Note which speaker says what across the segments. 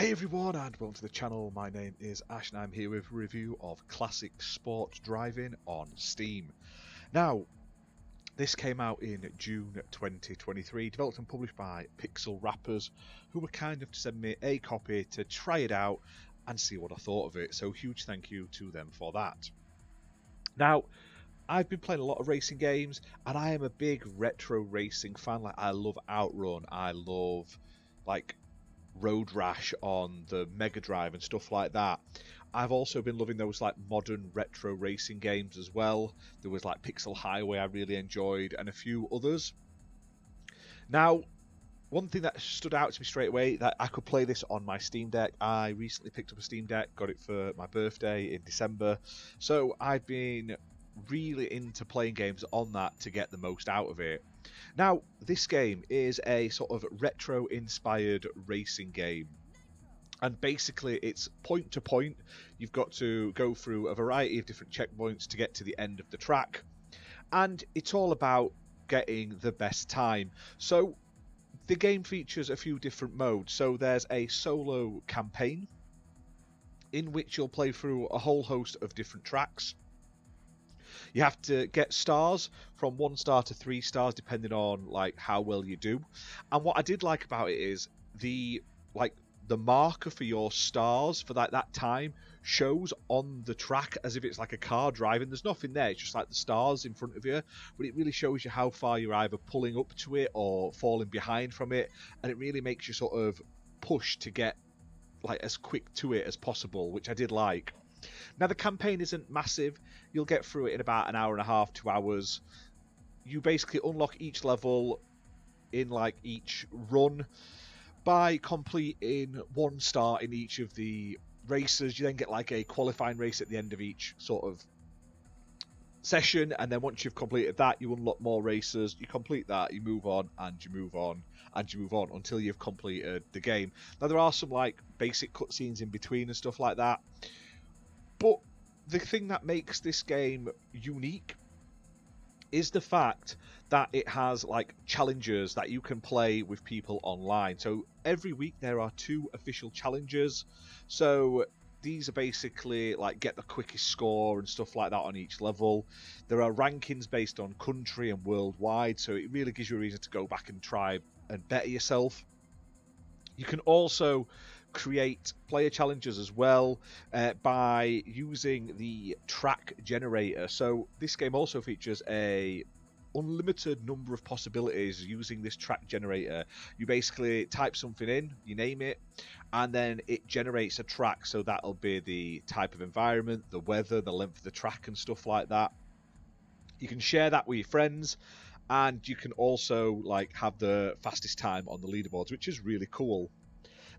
Speaker 1: Hey everyone and welcome to the channel. My name is Ash and I'm here with a review of Classic Sport Driving on Steam. Now, this came out in June 2023, developed and published by Pixel Rappers, who were kind enough to send me a copy to try it out and see what I thought of it. So huge thank you to them for that. Now, I've been playing a lot of racing games and I am a big retro racing fan. Like, I love Outrun, I love like Road Rash on the Mega Drive and stuff like that. I've also been loving those like modern retro racing games as well. There was like Pixel Highway I really enjoyed and a few others. Now, one thing that stood out to me straight away, that I could play this on my Steam Deck. I recently picked up a Steam Deck, got it for my birthday in December. So I've been really into playing games on that to get the most out of it. Now, this game is a sort of retro-inspired racing game. And basically, it's point to point. You've got to go through a variety of different checkpoints to get to the end of the track. And it's all about getting the best time. So, the game features a few different modes. So, there's a solo campaign, in which you'll play through a whole host of different tracks. You have to get stars from 1 star to 3 stars depending on like how well you do. And what I did like about it is the marker for your stars for that time shows on the track as if it's like a car driving. There's nothing there, it's just like the stars in front of you, but it really shows you how far you're either pulling up to it or falling behind from it, and it really makes you sort of push to get like as quick to it as possible, which I did like. Now, the campaign isn't massive. You'll get through it in about an hour and a half, 2 hours. You basically unlock each level in like each run by completing 1 star in each of the races. You then get like a qualifying race at the end of each sort of session, and then once you've completed that, you unlock more races. You complete that, you move on, and you move on, and you move on until you've completed the game. Now, there are some like basic cutscenes in between and stuff like that. But the thing that makes this game unique is the fact that it has like challenges that you can play with people online. So every week there are 2 official challenges. So these are basically like get the quickest score and stuff like that on each level. There are rankings based on country and worldwide, so it really gives you a reason to go back and try and better yourself. You can also create player challenges as well by using the track generator. So this game also features a unlimited number of possibilities using this track generator. You basically type something in, you name it, and then it generates a track. So that'll be the type of environment, the weather, the length of the track and stuff like that. You can share that with your friends, and you can also like have the fastest time on the leaderboards, which is really cool.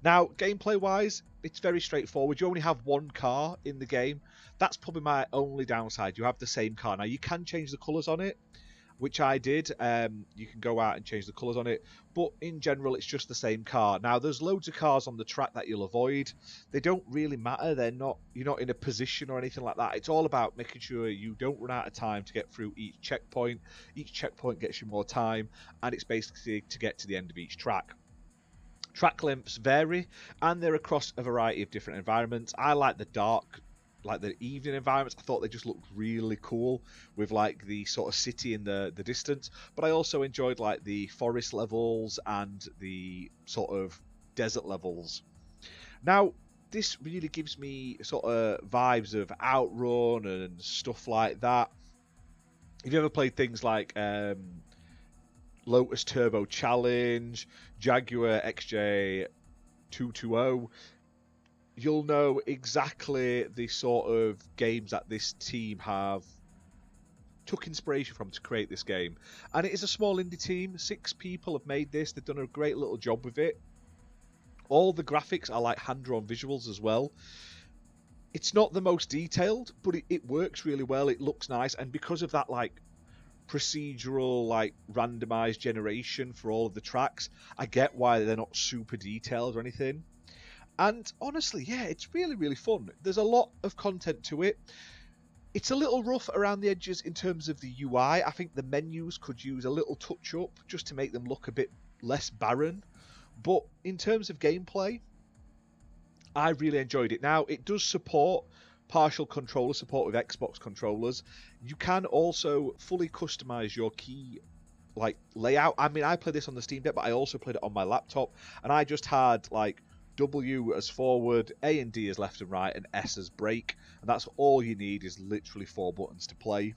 Speaker 1: Now, gameplay-wise, it's very straightforward. You only have 1 car in the game. That's probably my only downside. You have the same car. Now, you can change the colours on it, which I did. You can go out and change the colours on it. But in general, it's just the same car. Now, there's loads of cars on the track that you'll avoid. They don't really matter. You're not in a position or anything like that. It's all about making sure you don't run out of time to get through each checkpoint. Each checkpoint gets you more time, and it's basically to get to the end of each track. Track lengths vary, and they're across a variety of different environments. I like the dark, like the evening environments. I thought they just looked really cool with like the sort of city in the distance. But I also enjoyed like the forest levels and the sort of desert levels. Now, this really gives me sort of vibes of Outrun and stuff like that. Have you ever played things like Lotus Turbo Challenge, Jaguar XJ220, you'll know exactly the sort of games that this team have took inspiration from to create this game. And it is a small indie team. 6 people have made this. They've done a great little job with it. All the graphics are like hand-drawn visuals as well. It's not the most detailed, but it works really well. It looks nice, and because of that like procedural like randomized generation for all of the tracks, I get why they're not super detailed or anything. And honestly, yeah, it's really fun. There's a lot of content to it. It's a little rough around the edges in terms of the UI. I think the menus could use a little touch up just to make them look a bit less barren. But in terms of gameplay, I really enjoyed it. Now, it does support partial controller support with Xbox controllers. You can also fully customize your key like layout. I mean, I played this on the Steam Deck, but I also played it on my laptop, and I just had like W as forward, A and D as left and right, and S as brake, and that's all you need is literally 4 buttons to play.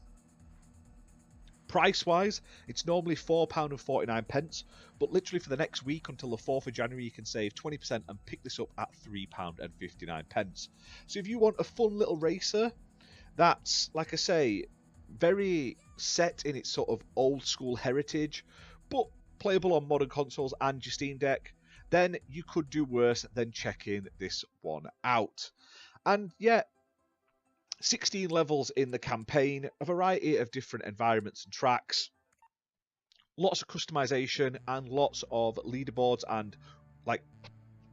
Speaker 1: Price wise, it's normally £4.49, but literally for the next week until the 4th of January, you can save 20% and pick this up at £3.59. So if you want a fun little racer that's, like I say, very set in its sort of old school heritage, but playable on modern consoles and your Steam Deck, then you could do worse than checking this one out. And yeah, 16 levels in the campaign, a variety of different environments and tracks, lots of customization, and lots of leaderboards and like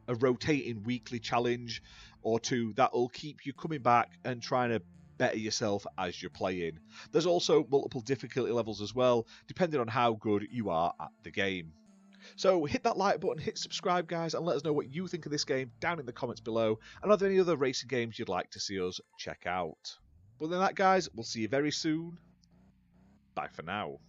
Speaker 1: a rotating weekly challenge or two that'll keep you coming back and trying to better yourself as you're playing. There's also multiple difficulty levels as well, depending on how good you are at the game. So hit that like button, hit subscribe, guys, and let us know what you think of this game down in the comments below. And are there any other racing games you'd like to see us check out? But other than that, guys, we'll see you very soon. Bye for now.